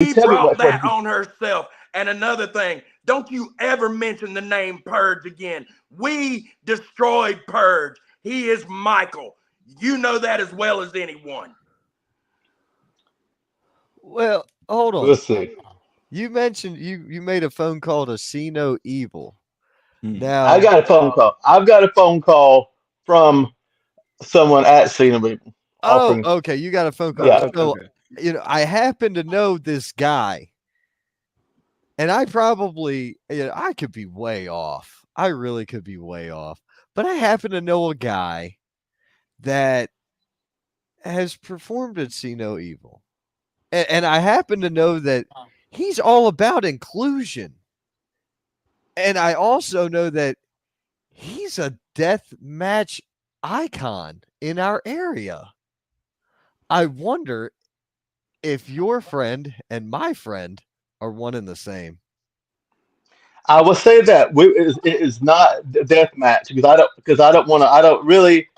She brought that on herself. And another thing, don't you ever mention the name Purge again. We destroyed Purge. He is Michael. You know that as well as anyone. Well, hold on. We'll see. You mentioned you made a phone call to See No Evil. Now I got a phone call. I've got a phone call from someone at Cena offering. okay, you got a phone call. Yeah. So I happen to know this guy. And I probably, I could be way off. I really could be way off. But I happen to know a guy that has performed at See No Evil. And I happen to know that he's all about inclusion. And I also know that he's a death match icon in our area. I wonder if your friend and my friend are one and the same. I will say that it is not a death match because I don't really.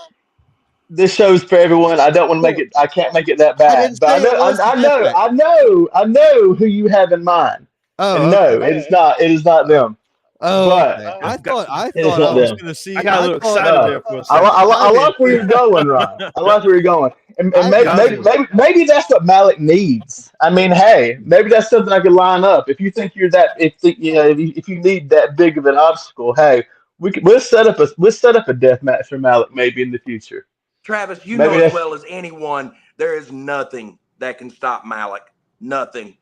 This show's for everyone. I don't want to make it. I can't make it that bad. But I know who you have in mind. Oh, and no, it is not. It is not them. Oh, but okay. I thought I it's not was them. going to see. I got a little excited there for a second. I like where you're going, Ron. I like where you're going, and maybe that's what Malik needs. I mean, hey, maybe that's something I could line up. If you think you're that, if you need that big of an obstacle, hey, we'll set up a death match for Malik maybe in the future. Travis, you know as well as anyone, there is nothing that can stop Malik. Nothing.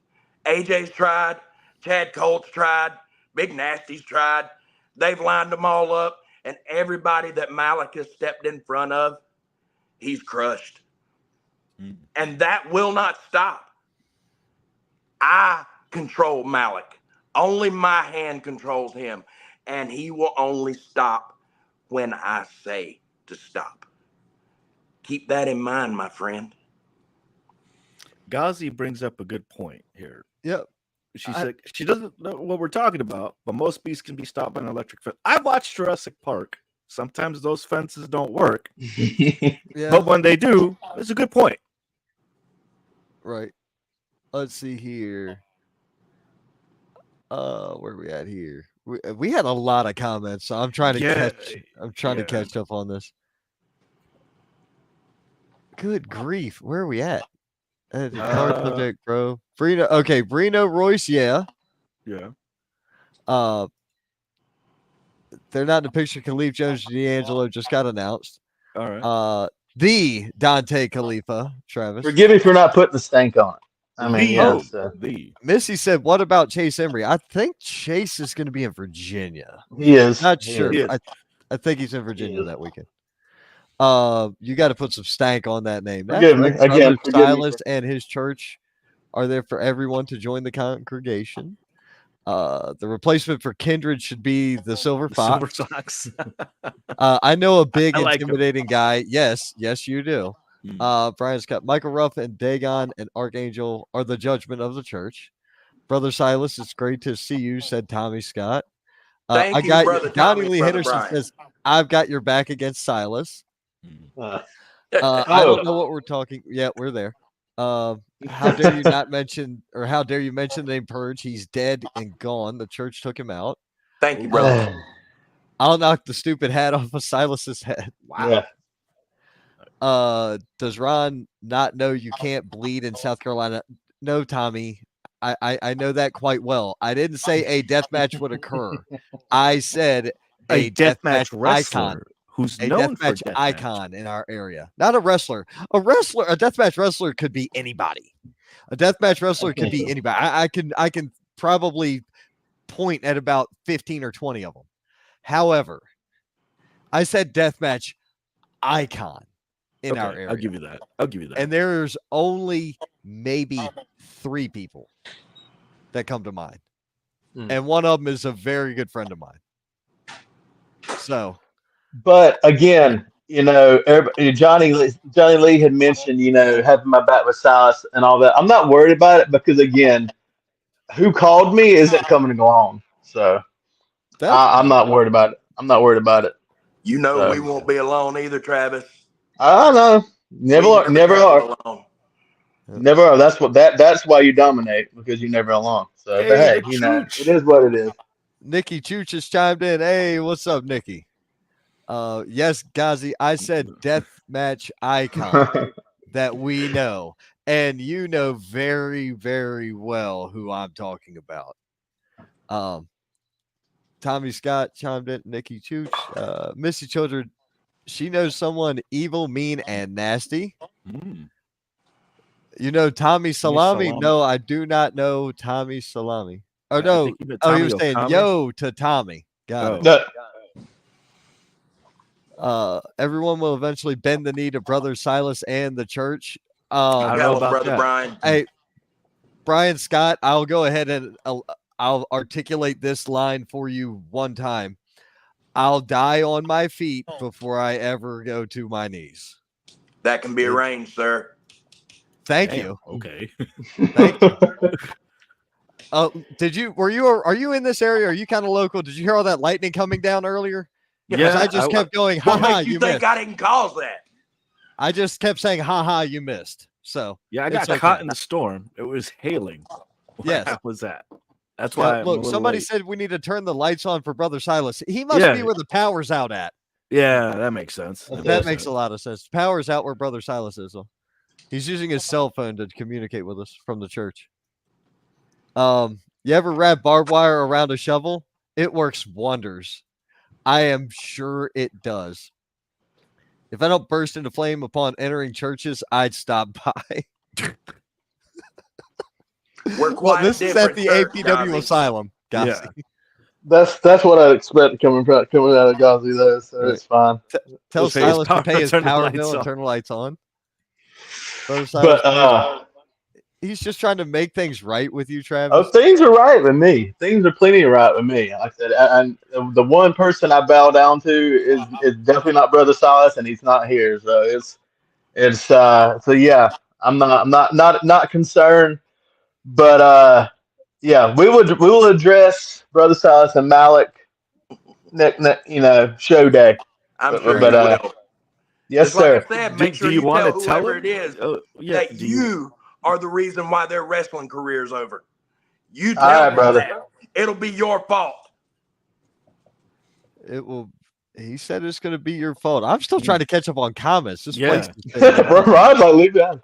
AJ's tried. Chad Colt's tried. Big Nasty's tried. They've lined them all up. And everybody that Malik has stepped in front of, he's crushed. And that will not stop. I control Malik. Only my hand controls him. And he will only stop when I say to stop. Keep that in mind, my friend. Ghazi brings up a good point here. Yep. She said she doesn't know what we're talking about, but most beasts can be stopped by an electric fence. I watched Jurassic Park. Sometimes those fences don't work. But when they do, it's a good point. Right. Let's see here. Where are we at here? We had a lot of comments, so I'm trying to catch up on this. Good grief. Where are we at? Hard subject, bro. Brino Royce, yeah. Yeah. They're not in the picture. Khalif Jones D'Angelo just got announced. All right. The Dante Khalifa, Travis. Forgive me for not putting the stank on it. I mean, Missy said, "What about Chase Emery?" I think Chase is going to be in Virginia. He is. Not sure. I think he's in Virginia that weekend. You got to put some stank on that name. Forgive me again. Silas and his church are there for everyone to join the congregation. The replacement for Kindred should be the Silver Fox. Silver Sox. I know a big like intimidating guy. Yes, you do. Brian Scott, Michael Ruff, and Dagon and Archangel are the judgment of the church. Brother Silas, it's great to see you, said Tommy Scott. Thank you, Brother Donnie Tommy, Lee Brother Henderson Brian. says, I've got your back against Silas. I don't know what we're talking. Yeah, we're there. How dare you not mention, or how dare you mention the name Purge? He's dead and gone. The church took him out. Thank you, brother. I'll knock the stupid hat off of Silas's head. Wow. Yeah. Does Ron not know you can't bleed in South Carolina? No, Tommy. I know that quite well. I didn't say a death match would occur. I said a death match icon. Who's a known deathmatch for icon in our area, not a wrestler. A deathmatch wrestler could be anybody. A deathmatch wrestler could be anybody. I can probably point at about 15 or 20 of them. However, I said deathmatch icon in our area. I'll give you that. And there's only maybe 3 people that come to mind, and one of them is a very good friend of mine. So. But again, Johnny Lee had mentioned, having my back with Silas and all that. I'm not worried about it because, again, who called me isn't coming to go on. So I'm not worried about it. We won't be alone either, Travis. I don't know. Never are. Alone. Never are. That's why you dominate, because you're never alone. So, but Hey, hey, the you know, chooch. it is what it is. Nikki Chooch has chimed in. Hey, what's up, Nikki? Yes, Ghazi, I said death match icon that we know. And you know very, very well who I'm talking about. Tommy Scott chimed in, Nikki Chooch. Missy Children, she knows someone evil, mean, and nasty. You know Tommy Salami? No, I do not know Tommy Salami. Oh, no. Oh, he was saying yo to Tommy. Got it. Everyone will eventually bend the knee to Brother Silas and the church. I don't know about Brother that. Brian. Hey, Brian Scott, I'll go ahead and I'll articulate this line for you one time. I'll die on my feet before I ever go to my knees. That can be arranged, sir. Thank you. Okay. Thank you. Are you in this area? Are you kind of local? Did you hear all that lightning coming down earlier? Yeah, I just kept going, what ha, makes you you think missed. I didn't cause that? I just kept saying, ha, you missed. So yeah, I got caught in the storm. It was hailing. Yes. That was that. That's why. Look, somebody said we need to turn the lights on for Brother Silas. He must be where the power's out at. Yeah, that makes sense. That makes a lot of sense. Power's out where Brother Silas is. He's using his cell phone to communicate with us from the church. You ever wrap barbed wire around a shovel? It works wonders. I am sure it does. If I don't burst into flame upon entering churches, I'd stop by. Well, this is at the APW asylum, guys. Yeah. That's what I expect coming out of Ghazi, though. So it's fine. Tell Silas to pay his power bill and turn the lights on. Brother Silas, he's just trying to make things right with you, Travis. Oh, things are right with me. Things are plenty right with me. Like I said, and the one person I bow down to is definitely not Brother Silas, and he's not here. So so yeah. I'm not concerned, but yeah, we will address Brother Silas and Malik show day. I'm sure you will. Yes, sir. Like I said, make sure you tell whoever it is that you are the reason why their wrestling career is over. You tell them that. It'll be your fault. It will. He said it's going to be your fault. I'm still trying to catch up on comments. This place leave that.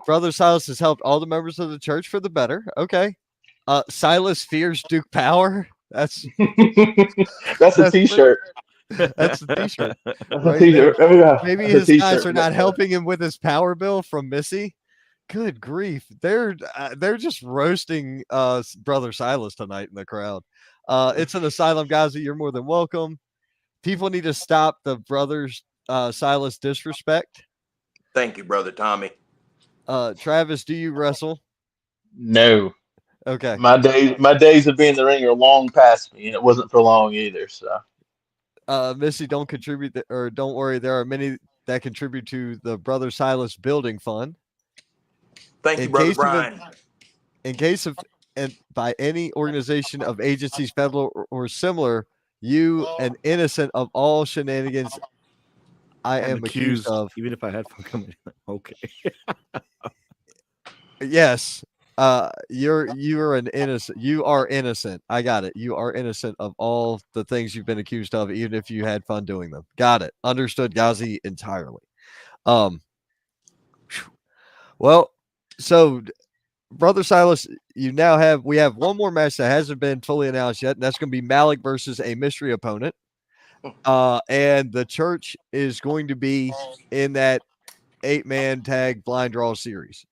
Brother Silas has helped all the members of the church for the better. Okay. Silas fears Duke Power. That's a T-shirt. That's a T-shirt. Maybe his guys are not helping him with his power bill from Missy. Good grief. They're just roasting Brother Silas tonight in the crowd. It's an asylum, guys. You're more than welcome. People need to stop the Brothers Silas disrespect. Thank you, Brother Tommy. Travis, do you wrestle? No. Okay. My days of being in the ring are long past me, and it wasn't for long either. So, Missy, don't contribute or don't worry. There are many that contribute to the Brother Silas Building Fund. Thank you, Brother Brian. In case of and by any organization of agencies, federal or similar, you an innocent of all shenanigans I am accused of. Even if I had fun coming, okay. Yes. You're an innocent. You are innocent. I got it. You are innocent of all the things you've been accused of, even if you had fun doing them. Got it. Understood, Ghazi, entirely. Well, so Brother Silas, we have one more match that hasn't been fully announced yet, and that's going to be Malik versus a mystery opponent. And the church is going to be in that 8-man tag blind draw series.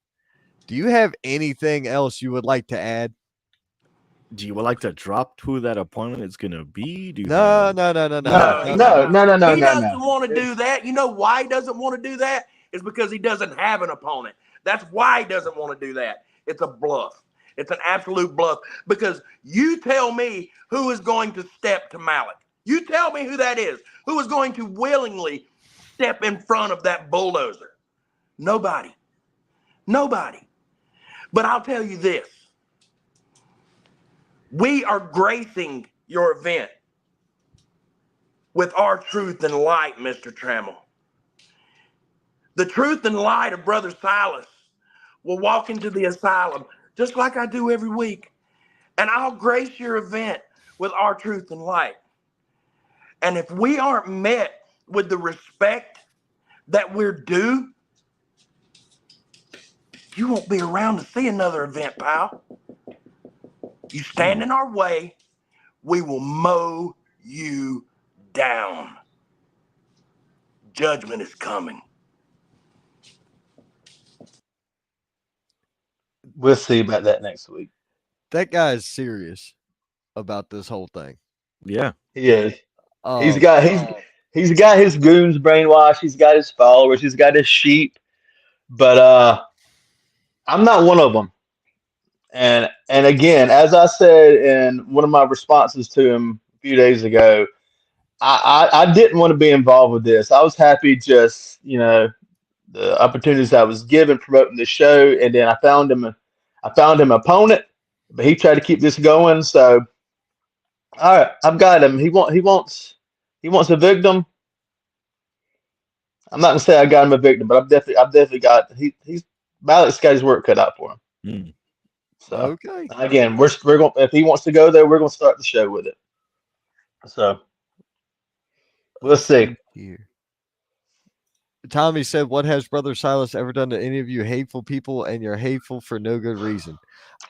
Do you have anything else you would like to add? Do you would like to drop who that opponent is going to be? No. He doesn't want to do that. You know why he doesn't want to do that? It's because he doesn't have an opponent. That's why he doesn't want to do that. It's a bluff. It's an absolute bluff. Because you tell me who is going to step to Malik. You tell me who that is. Who is going to willingly step in front of that bulldozer? Nobody. But I'll tell you this. We are gracing your event with our truth and light, Mr. Trammell. The truth and light of Brother Silas will walk into the asylum just like I do every week, and I'll grace your event with our truth and light. And if we aren't met with the respect that we're due, you won't be around to see another event, pal. You stand in our way, we will mow you down. Judgment is coming. We'll see about that next week. That guy is serious about this whole thing. Yeah, He is. He's Um, got his goons brainwashed. He's got his followers. He's got his sheep. But I'm not one of them. And again, as I said in one of my responses to him a few days ago, I didn't want to be involved with this. I was happy just the opportunities I was given promoting the show, and then I found him an opponent, but he tried to keep this going. So all right, I've got him. He wants a victim. I'm not gonna say I got him a victim, but I've definitely got he's Malik's got his work cut out for him. Mm. So okay. again, we're going if he wants to go there, we're gonna start the show with it. So we'll see. Here. Tommy said, "What has Brother Silas ever done to any of you hateful people, and you're hateful for no good reason?"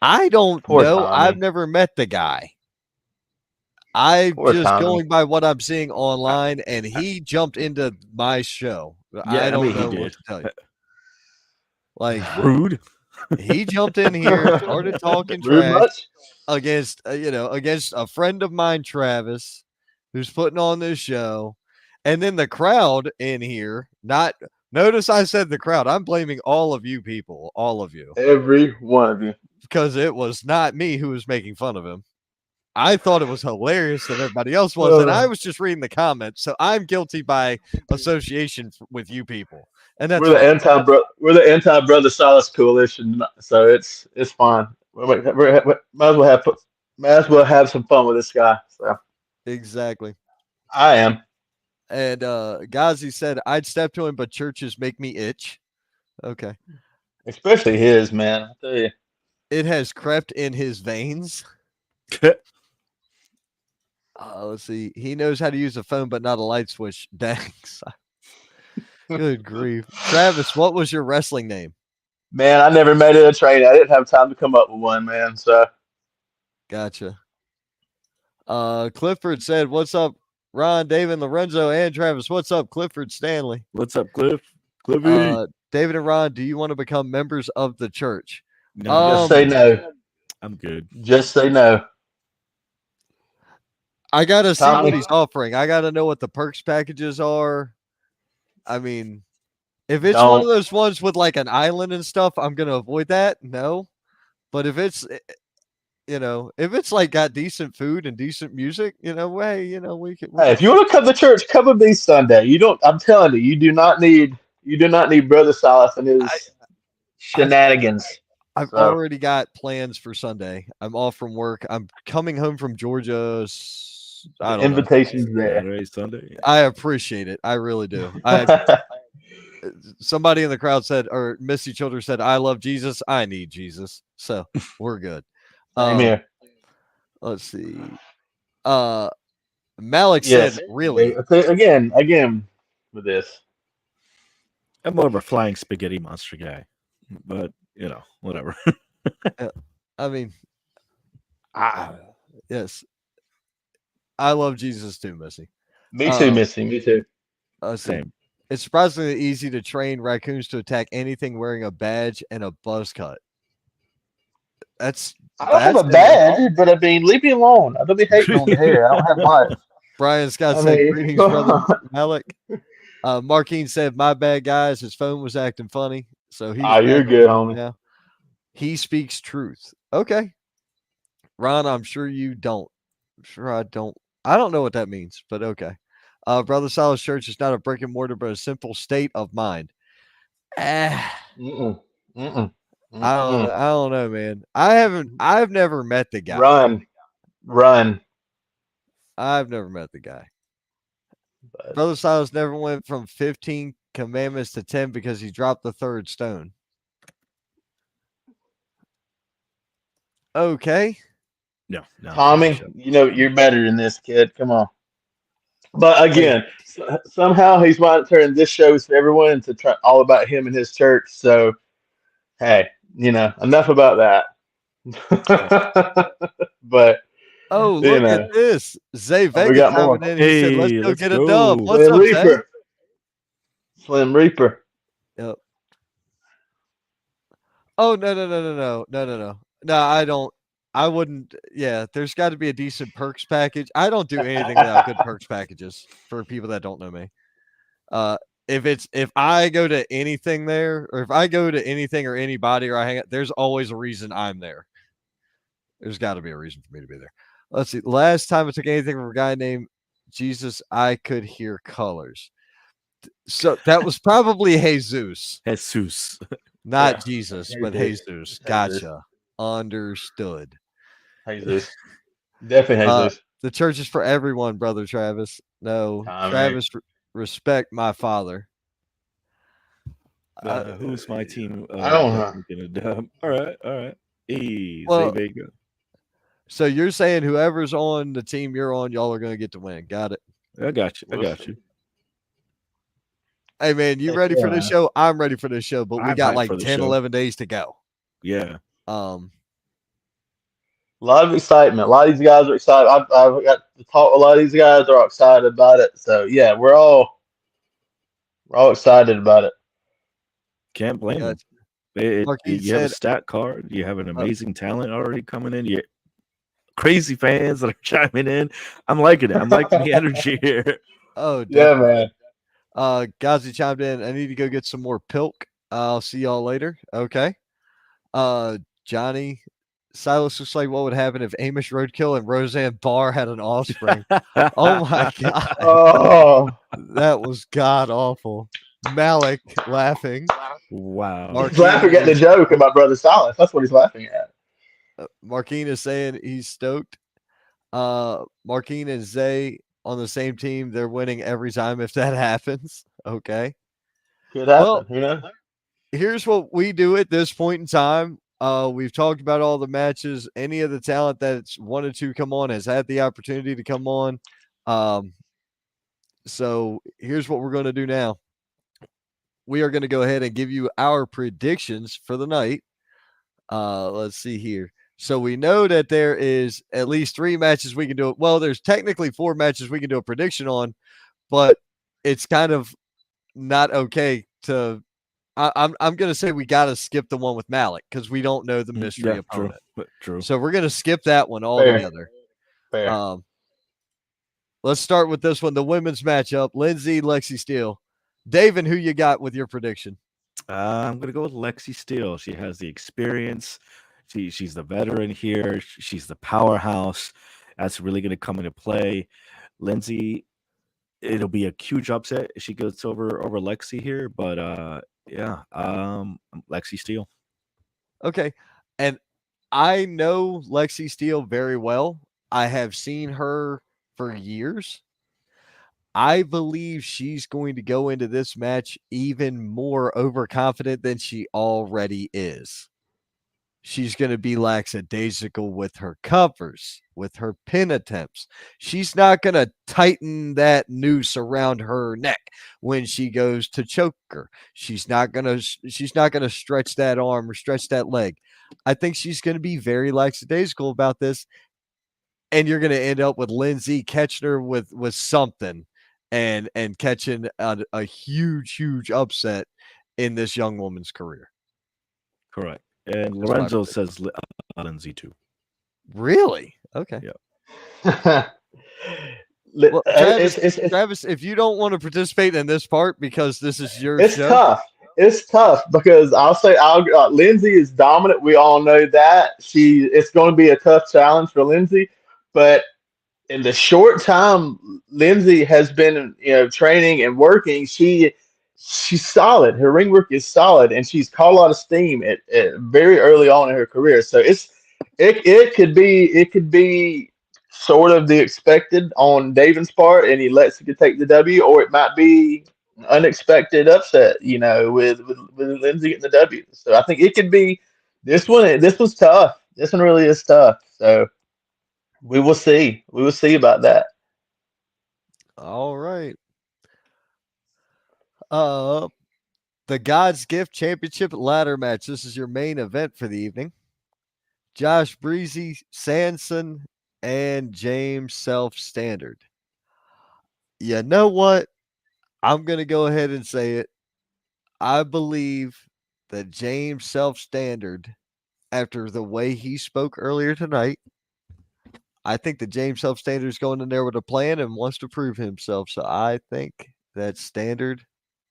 I don't Poor know. Tommy. I've never met the guy. I'm Poor just Tommy. going by what I'm seeing online, and he jumped into my show. I don't know what to tell you. Like, rude. he jumped in here, started talking Rude trash much? against a friend of mine, Travis, who's putting on this show, and then the crowd in here. Notice I said the crowd. I'm blaming all of you people, all of you, Every one of you. because it was not me who was making fun of him. I thought it was hilarious that everybody else was, and I was just reading the comments. So I'm guilty by association with you people, and that's We're the anti Brother Silas coalition, so it's fine. Might as well have some fun with this guy. So exactly. I am. And Ghazi said, "I'd step to him, but churches make me itch." Okay, Especially his, man. I tell you. it has crept in his veins. Let's see. He knows how to use a phone, but not a light switch. Thanks. Good grief. Travis, what was your wrestling name? Man, I never made it a train. I didn't have time to come up with one, man. So Gotcha. Clifford said, "What's up, Ron, David, Lorenzo, and Travis? What's up, Clifford Stanley? What's up, Cliffy? David and Ron, do you want to become members of the church?" No, just say no. I'm good. Just say no. I gotta see Tommy. what he's offering. I gotta know what the perks packages are. I mean, if it's one of those ones with like an island and stuff, I'm gonna avoid that. No, but if it's if it's like got decent food and decent music, we can. Hey, if you want to come to church, come with me Sunday. You don't. I'm telling you, you do not need Brother Silas and his shenanigans. I've already got plans for Sunday. I'm off from work. I'm coming home from Georgia. I don't invitations know. there. Sunday. I appreciate it. I really do. Somebody in the crowd said, or Missy Childers said, "I love Jesus. I need Jesus." So we're good. Here. Let's see. Malik said, "Really?" Again with this. I'm more of a flying spaghetti monster guy, but whatever. I mean, yes, I love Jesus too, Missy. Me too, Missy. Me too. Same. It's surprisingly easy to train raccoons to attack anything wearing a badge and a buzz cut. I don't have a badge, but I mean, leave me alone. I don't be hating on the hair. I don't have much. Brian Scott said, "Greetings, brother Malik." Marquine said, "My bad, guys. His phone was acting funny, so he's you're good, homie. Now he speaks truth." Okay, Ron, I'm sure you don't. I'm sure I don't. I don't know what that means, but okay. Brother Silas Church is not a brick and mortar, but a simple state of mind. I don't know, man. I've never met the guy. Run. I've never met the guy. Brother Silas never went from 15 commandments to 10 because he dropped the third stone. Okay. No. Tommy, you know you're better than this, kid. Come on. But again, somehow he's wanting to turn this show for everyone into all about him and his church. So, hey, enough about that. But, Oh, look at this. Zay we Vega got more. coming in. He said, let's go get a dub. What's Slim up, Reaper. Zay? Slim Reaper. Yep. Oh, no. No, I don't. I wouldn't. Yeah, there's got to be a decent perks package. I don't do anything without good perks packages for people that don't know me. If I go to anything there, or if I go to anything or anybody, or I hang out, there's always a reason I'm there. There's got to be a reason for me to be there. Let's see. Last time I took anything from a guy named Jesus, I could hear colors. So that was probably Jesus. Not Jesus, but Jesus. Gotcha. Understood. Jesus. Definitely Jesus. The church is for everyone, brother Travis. No, Travis, respect my father. Who's my team? I don't know. All right. Zay Vega. So you're saying whoever's on the team you're on, y'all are going to get to win. Got it. I got you. Hey, man, you ready for this show? I'm ready for this show, but we got like 10, 11 days to go. Yeah. A lot of excitement. A lot of these guys are excited. I've got to talk. A lot of these guys are excited about it. So, yeah, we're all excited about it. Can't blame them. You have a stat card. You have an amazing talent already coming in. You crazy fans that are chiming in. I'm liking it. I'm liking the energy here. Oh, definitely. Yeah, man. Gazi chimed in. I need to go get some more pilk. I'll see y'all later. Okay. Johnny, Silas looks like what would happen if Amish Roadkill and Roseanne Barr had an offspring. Oh my god. Oh, that was god awful. Malik laughing. Wow. He's laughing at the joke about Brother Silas. That's what he's laughing at. Marquine is saying he's stoked. Marquine and Zay on the same team. They're winning every time if that happens. Okay. Could happen. Here's what we do at this point in time. We've talked about all the matches. Any of the talent that's wanted to come on has had the opportunity to come on. So here's what we're going to do now. We are going to go ahead and give you our predictions for the night. Let's see here. So we know that there is at least 3 matches we can do. Well, there's technically 4 matches we can do a prediction on, but it's kind of not okay to. I'm going to say we got to skip the one with Malik because we don't know the mystery opponent. True. So we're going to skip that one altogether. Fair. Let's start with this one, the women's matchup: Lindsay, Lexi Steele. Daven, who you got with your prediction? I'm going to go with Lexi Steele. She has the experience. She's the veteran here. She's the powerhouse. That's really going to come into play. Lindsay, it'll be a huge upset if she goes over Lexi here, but Lexi Steele. Okay. And I know Lexi Steele very well. I have seen her for years. I believe she's going to go into this match even more overconfident than she already is. She's going to be lackadaisical with her covers, with her pin attempts. She's not going to tighten that noose around her neck when she goes to choke her. She's not going to stretch that arm or stretch that leg. I think she's going to be very lackadaisical about this. And you're going to end up with Lindsay catching her with something and catching a huge upset in this young woman's career. Correct. And Lorenzo says Lindsay too. Really? Okay. Yeah. Well, Travis, if you don't want to participate in this part because this is your show. It's tough because Lindsay is dominant. We all know that. It's going to be a tough challenge for Lindsay, but in the short time Lindsay has been training and working, she's solid. Her ring work is solid, and she's caught a lot of steam at very early on in her career. So it could be sort of the expected on Daven's part, and he lets it take the W, or it might be unexpected upset, with Lindsay getting the W. So I think it could be this one. This was tough. This one really is tough. So we will see. We will see about that. All right. The God's Gift Championship ladder match. This is your main event for the evening. Josh Breezy, Sanson, and James Self Standard. You know what? I'm going to go ahead and say it. I believe that James Self Standard, after the way he spoke earlier tonight, I think that James Self Standard is going in there with a plan and wants to prove himself. So I think that Standard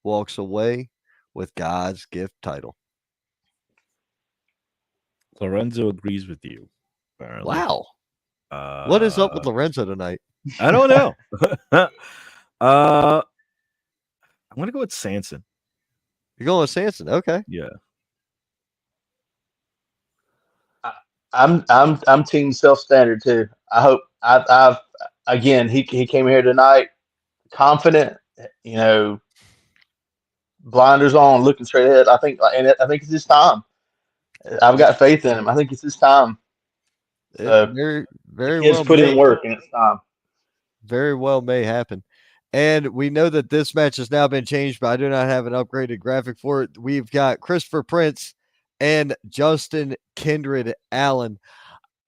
walks away with God's Gift title. Lorenzo agrees with you. Apparently. Wow. What is up with Lorenzo tonight? I don't know. I'm gonna go with Sanson. You're going with Sanson. Okay. Yeah. I'm team self standard too. I hope I've again he came here tonight confident, blinders on, looking straight ahead. I think it's his time. I've got faith in him. I think it's his time. Very, very well. Put in work and it's time. Very well may happen. And we know that this match has now been changed, but I do not have an upgraded graphic for it. We've got Christopher Prince and Justin Kindred Allen.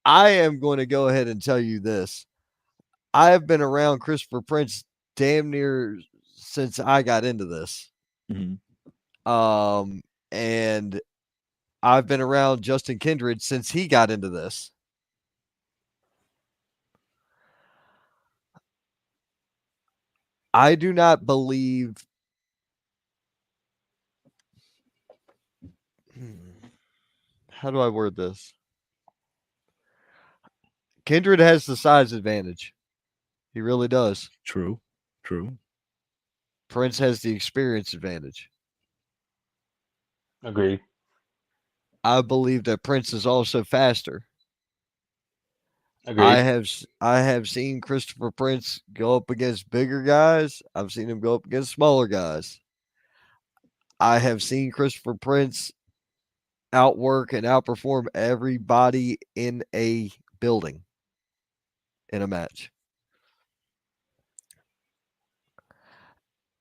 I am going to go ahead and tell you this. I have been around Christopher Prince damn near since I got into this. Mm-hmm. And I've been around Justin Kindred since he got into this. I do not believe. How do I word this? Kindred has the size advantage. He really does. True. Prince has the experience advantage. Agreed. I believe that Prince is also faster. Agreed. I have seen Christopher Prince go up against bigger guys. I've seen him go up against smaller guys. I have seen Christopher Prince outwork and outperform everybody in a building in a match.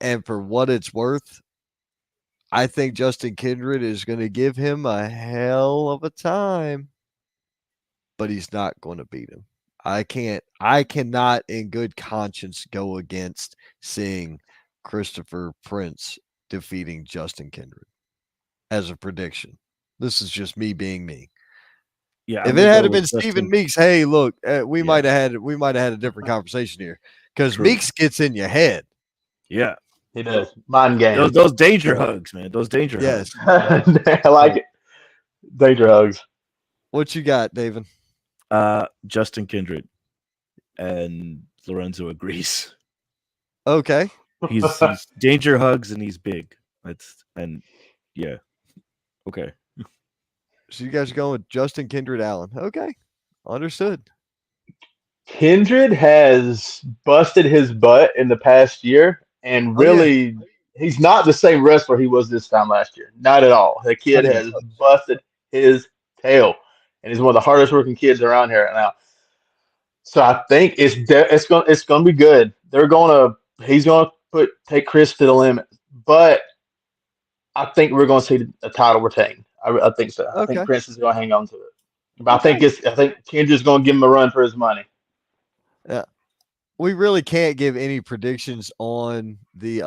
And for what it's worth, I think Justin Kindred is going to give him a hell of a time, but he's not going to beat him. I cannot in good conscience go against seeing Christopher Prince defeating Justin Kindred as a prediction. This is just me being me. Yeah. If it had been Stephen Meeks, hey, look, we might have had a different conversation here because Meeks gets in your head. Yeah, he does. Mind games. Those danger hugs, man. Those danger hugs. I like it. Danger hugs. What you got, David? Justin Kindred, and Lorenzo agrees. Okay. He's danger hugs and he's big. Yeah. Okay. So you guys are going with Justin Kindred Allen. Okay. Understood. Kindred has busted his butt in the past year and really he's not the same wrestler he was this time last year. Not at all. The kid has busted his tail. And he's one of the hardest working kids around here right now. So I think it's gonna be good. He's gonna take Chris to the limit. But I think we're gonna see a title retain. I think so. I think Prince is gonna hang on to it. But I think Kendrick's gonna give him a run for his money. Yeah. We really can't give any predictions on the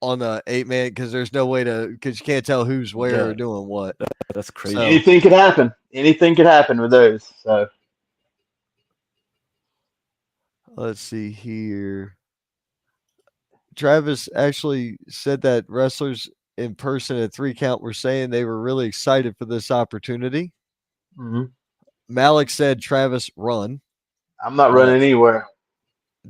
8-man because there's no way because you can't tell who's where or doing what. That's crazy. So, anything could happen. Anything could happen with those. So let's see here. Travis actually said that wrestlers in person at 3 count were saying they were really excited for this opportunity. Mm-hmm. Malik said, Travis, run. I'm not running anywhere.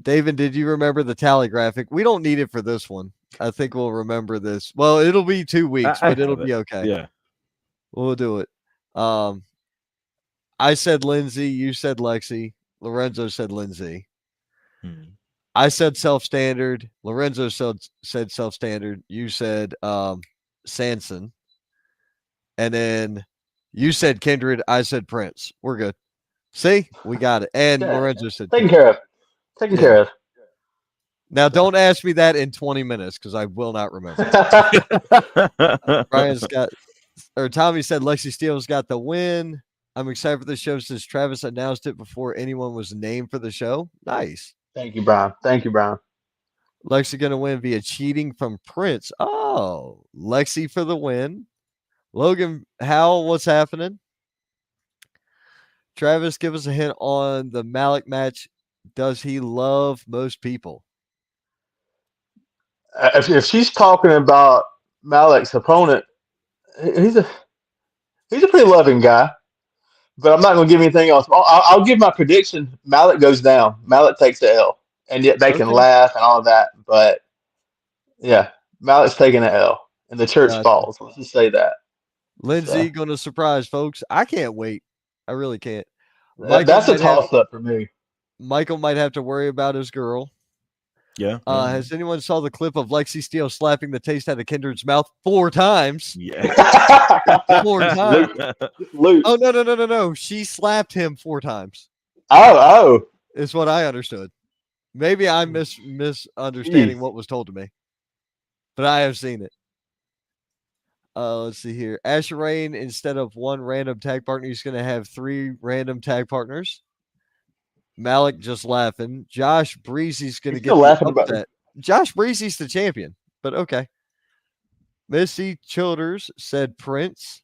David, did you remember the tally graphic? We don't need it for this one. I think we'll remember this. Well, it'll be 2 weeks, but it'll be okay. Yeah. We'll do it. I said Lindsay. You said Lexi. Lorenzo said Lindsay. I said self-standard. Lorenzo said self-standard. You said Sanson. And then You said Kindred. I said Prince. We're good. See, we got it. And Yeah. Lorenzo said Taken Kindred. care of. Taken care of. Now, don't ask me that in 20 minutes because I will not remember. Brian's got, or Tommy said Lexi Steele's got the win. I'm excited for the show since Travis announced it before anyone was named for the show. Nice. Thank you, Brian. Lexi going to win via cheating from Prince. Oh, Lexi for the win. Logan Howell, what's happening? Travis, give us a hint on the Malik match. Does he love most people? If she's talking about Malik's opponent, he's a pretty loving guy. But I'm not going to give anything else. I'll give my prediction. Malik goes down. Malik takes the L, and yet they can laugh and all of that. But yeah, Malik's taking the L, and the church falls. Let's just say that. Lindsay going to surprise folks. I can't wait. I really can't. That's a toss-up for me. Michael might have to worry about his girl. Yeah. Has anyone saw the clip of Lexi Steele slapping the taste out of Kindred's mouth 4 times? Yeah. 4 times. Luke. Oh, no. She slapped him 4 times. Oh. Is what I understood. Maybe I'm misunderstanding what was told to me. But I have seen it. Let's see here. Asher Rain, instead of 1 random tag partner, he's going to have 3 random tag partners. Malik just laughing. Josh Breezy's going to get laughing about that. Josh Breezy's the champion, but okay. Missy Childers said Prince.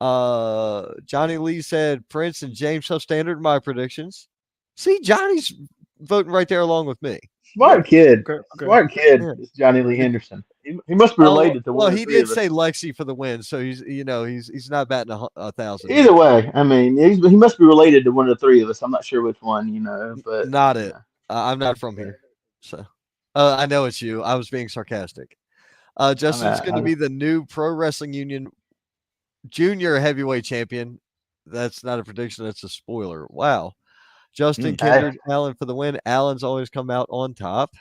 Johnny Lee said Prince and James Substandard. My predictions. See, Johnny's voting right there along with me. Smart kid. Okay. Smart kid. It's Johnny Lee Henderson. He must be related to one. Well, he did say Lexi for the win, so he's not batting 1,000. Either way, I mean, he must be related to one of the 3 of us. I'm not sure which one, but not it. I'm not from here, so I know it's you. I was being sarcastic. Justin's going to be the new Pro Wrestling Union Junior Heavyweight Champion. That's not a prediction. That's a spoiler. Wow. Justin Kindred, Allen for the win. Allen's always come out on top.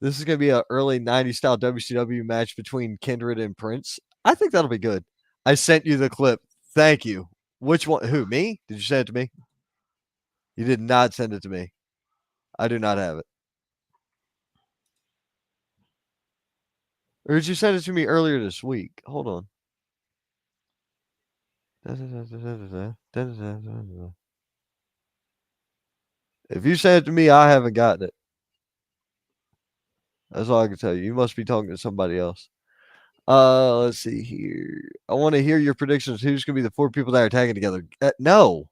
This is going to be an early 90s style WCW match between Kindred and Prince. I think that'll be good. I sent you the clip. Thank you. Which one? Who? Me? Did you send it to me? You did not send it to me. I do not have it. Or did you send it to me earlier this week? Hold on. If you sent it to me, I haven't gotten it. That's all I can tell you. You must be talking to somebody else. Let's see here. I want to hear your predictions. Who's going to be the 4 people that are tagging together? No.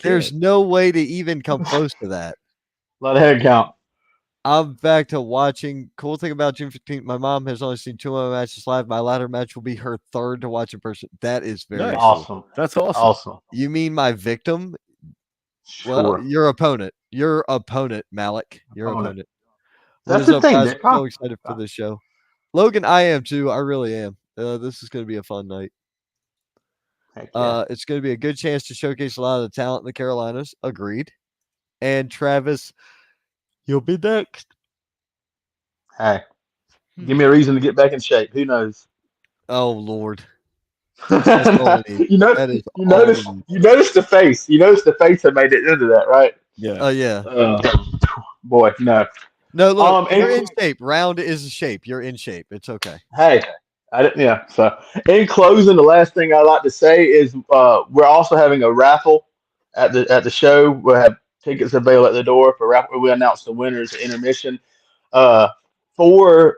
There's no way to even come close to that. Let a head count. I'm back to watching. Cool thing about June 15th, my mom has only seen 2 of my matches live. My latter match will be her 3rd to watch in person. That is very awesome. Cool. That's awesome. You mean my victim? Sure. Well, your opponent. Your opponent, Malik. Your opponent. That's the thing. Guys? I'm so excited for this show. Logan, I am too. I really am. This is going to be a fun night. It's going to be a good chance to showcase a lot of the talent in the Carolinas. Agreed. And Travis, you'll be next. Hey, give me a reason to get back in shape. Who knows? Oh Lord. You notice the face. You notice the face that made it into that, right? Yeah. Oh yeah. Boy, no. No, look, you're in shape. Round is a shape. You're in shape. It's okay. Hey, So, in closing, the last thing I'd like to say is we're also having a raffle at the show. We'll have tickets available at the door for raffle. We announce the winners at intermission. 4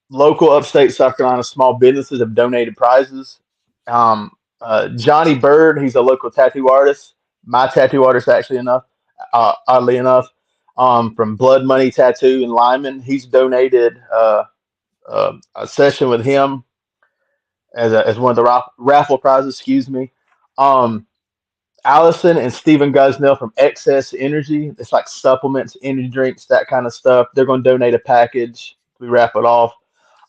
local upstate South Carolina small businesses have donated prizes. Johnny Bird, he's a local tattoo artist. My tattoo artist, oddly enough. From Blood Money Tattoo in Lyman. He's donated a session with him as one of the raffle prizes. Excuse me. Allison and Stephen Gusnell from Excess Energy. It's like supplements, energy drinks, that kind of stuff. They're going to donate a package. We wrap it off.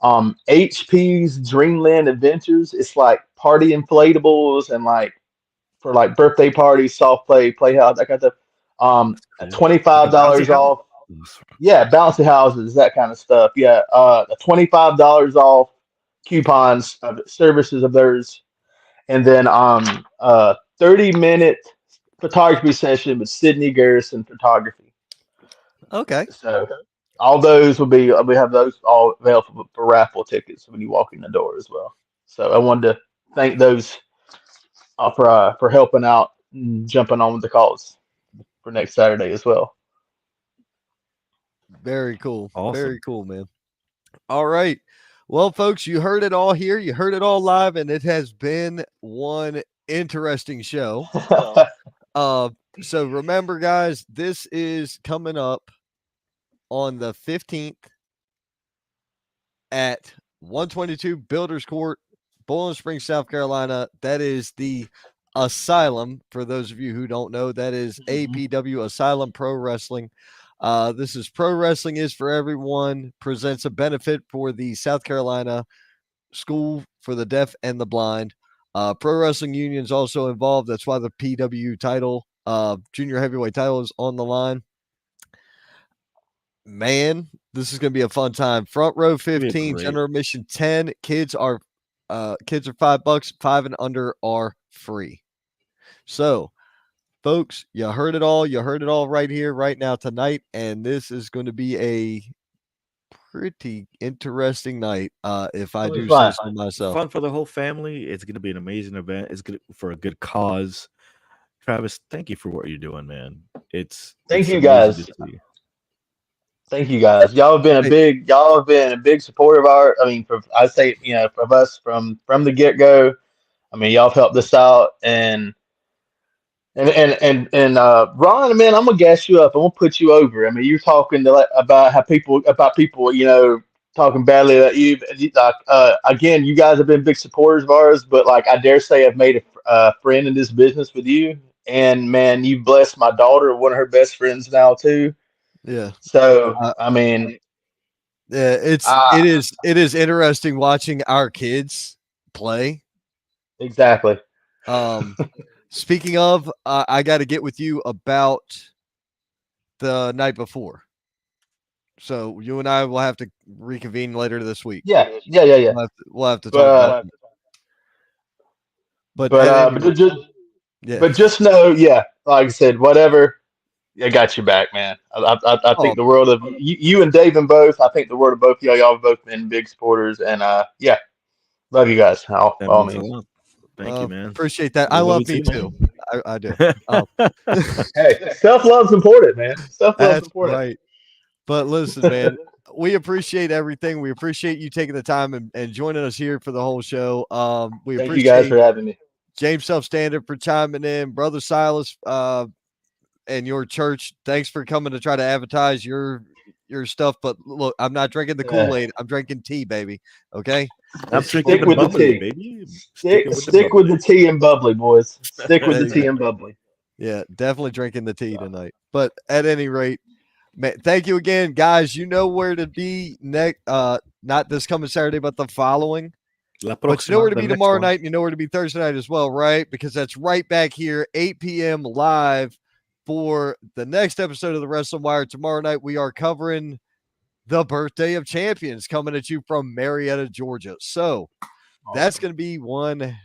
HP's Dreamland Adventures. It's like party inflatables and for birthday parties, soft playhouse, that kind of stuff. $25 off. Yeah, bouncy houses, that kind of stuff. Yeah, $25 off coupons of services of theirs, and then 30-minute photography session with Sydney Garrison Photography. Okay. So all those will be we have those all available for raffle tickets when you walk in the door as well. So I wanted to thank those for helping out and jumping on with the calls for next Saturday as well. Very cool. Awesome. Very cool, man. All right. Well, folks, you heard it all here. You heard it all live, and it has been one interesting show. So remember, guys, this is coming up on the 15th at 122 Builders Court, Bowling Springs, South Carolina. That is the Asylum. For those of you who don't know, that is APW Asylum Pro Wrestling. This is Pro Wrestling is for Everyone, presents a benefit for the South Carolina School for the Deaf and the Blind. Pro Wrestling Union is also involved. That's why the PW title, junior heavyweight title, is on the line. Man, this is going to be a fun time. Front row 15, general admission 10. Kids are $5. 5 and under are free. So, folks, you heard it all. You heard it all right here, right now, tonight. And this is going to be a pretty interesting night, if I do say so myself. Fun for the whole family. It's going to be an amazing event. It's good for a good cause. Travis, thank you for what you're doing, man. Thank you guys. Thank you guys. Y'all have been a big support of our. I mean, I say from us from the get go. I mean, y'all have helped us out and Ron, man, I'm gonna gas you up. I'm gonna put you over. I mean, you're talking about people, talking badly about you. Again, you guys have been big supporters of ours, but like I dare say, I've made a friend in this business with you. And man, you blessed my daughter, one of her best friends now too. Yeah. So I mean, yeah, it is interesting watching our kids play. Exactly. Speaking of, I got to get with you about the night before. So you and I will have to reconvene later this week. Yeah. We'll have to talk about it. But just know, like I said, whatever, I got your back, man. I think the world of you and Daven both. I think the world of both y'all. Y'all have both been big supporters, and love you guys. All means. Thank you, man. Appreciate that. I love me too. I do. Hey, self-love's important, man. Self-love's important. Right. But listen, man, we appreciate everything. We appreciate you taking the time and joining us here for the whole show. We Thank appreciate you guys for having me. James Self-Standard for chiming in. Brother Silas and your church, thanks for coming to try to advertise your stuff. But look, I'm not drinking the Kool-Aid. I'm drinking tea, baby. Okay? Stick with the tea, baby. Stick with the tea and bubbly, boys. Stick with the tea and bubbly. Yeah, definitely drinking the tea tonight. But at any rate, man, thank you again, guys. You know where to be next. Not this coming Saturday, but the following. But you know where to be tomorrow night. And you know where to be Thursday night as well, right? Because that's right back here, 8 p.m. live for the next episode of the Wrestling Wire. Tomorrow night, we are covering the Birthday of Champions coming at you from Marietta, Georgia. So that's going to be one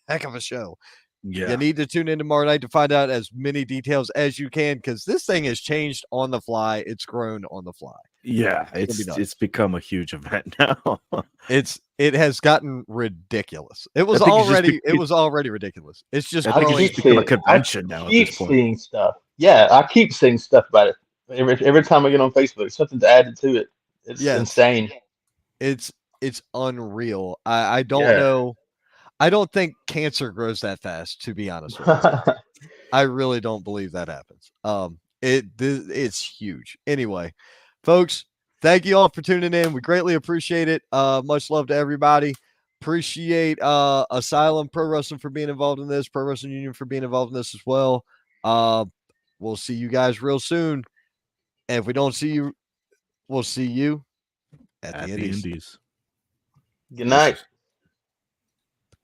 heck of a show. Yeah. You need to tune in tomorrow night to find out as many details as you can, because this thing has changed on the fly. It's grown on the fly. Yeah, it's become a huge event now. It has gotten ridiculous. It was already ridiculous. It's just become a convention now. I keep seeing stuff. Yeah, I keep seeing stuff about it. Every time I get on Facebook, something's added to it. It's insane. It's unreal. I don't know. I don't think cancer grows that fast, to be honest with you. I really don't believe that happens. It's huge. Anyway, folks, thank you all for tuning in. We greatly appreciate it. Much love to everybody. Appreciate Asylum Pro Wrestling for being involved in this, Pro Wrestling Union for being involved in this as well. We'll see you guys real soon. And if we don't see you, we'll see you at the Indies. Good night.